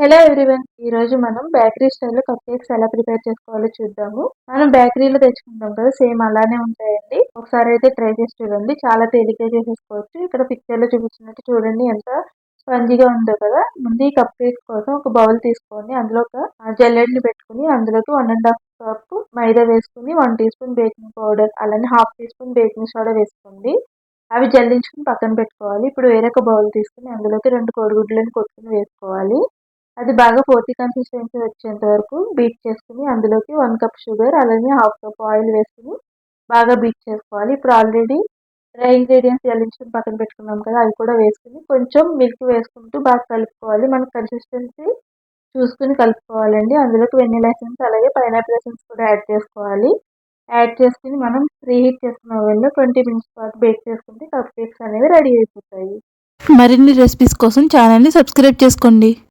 Hello everyone. ఈ రోజు మనం బేకరీ స్టైల్లో కప్ కేక్స్ ఎలా ప్రిపేర్ చేసుకోవాలో చూద్దాము. మనం బేకరీలో తెచ్చుకుంటాం కదా, సేమ్ అలానే ఉంటాయండి. ఒకసారి అయితే ట్రై చేసి చూడండి, చాలా తేలిగ్గా చేసేసుకోవచ్చు. ఇక్కడ పిక్చర్ లో చూపించినట్టు చూడండి ఎంత స్పంజిగా ఉందో కదా. ముందు ఈ కప్ కేక్స్ కోసం ఒక బౌల్ తీసుకొని అందులో ఒక జల్లెడని పెట్టుకుని అందులోకి 1.5 కప్ మైదా వేసుకుని 1 టీ స్పూన్ బేకింగ్ పౌడర్ అలానే half teaspoon baking soda వేసుకోండి. అవి జల్లించుకుని పక్కన పెట్టుకోవాలి. ఇప్పుడు వేరొక బౌల్ తీసుకుని అందులోకి 2 కోడిగుడ్లను కొట్టుకుని వేసుకోవాలి. అది బాగా పోటీ కన్సిస్టెన్సీ వచ్చేంత వరకు బీట్ చేసుకుని అందులోకి 1 కప్ షుగర్ అలానే హాఫ్ కప్ ఆయిల్ వేసుకుని బాగా బీట్ చేసుకోవాలి. ఇప్పుడు ఆల్రెడీ డ్రై ఇంగ్రీడియంట్స్ జల్లించుకుని పక్కన పెట్టుకున్నాం కదా, అవి కూడా వేసుకుని కొంచెం మిల్క్ వేసుకుంటూ బాగా కలుపుకోవాలి. మనకు కన్సిస్టెన్సీ చూసుకుని కలుపుకోవాలండి. అందులోకి వెనిలా ఎసెన్స్ అలాగే పైనాపిల్ ఎసెన్స్ కూడా యాడ్ చేసుకోవాలి. యాడ్ చేసుకుని మనం ప్రీ హీట్ చేసుకున్న ఓవెన్లో 20 మినిట్స్ పాటు బేక్ చేసుకుంటే కప్ కేక్స్ అనేవి రెడీ అయిపోతాయి. మరిన్ని రెసిపీస్ కోసం ఛానల్ని సబ్స్క్రైబ్ చేసుకోండి.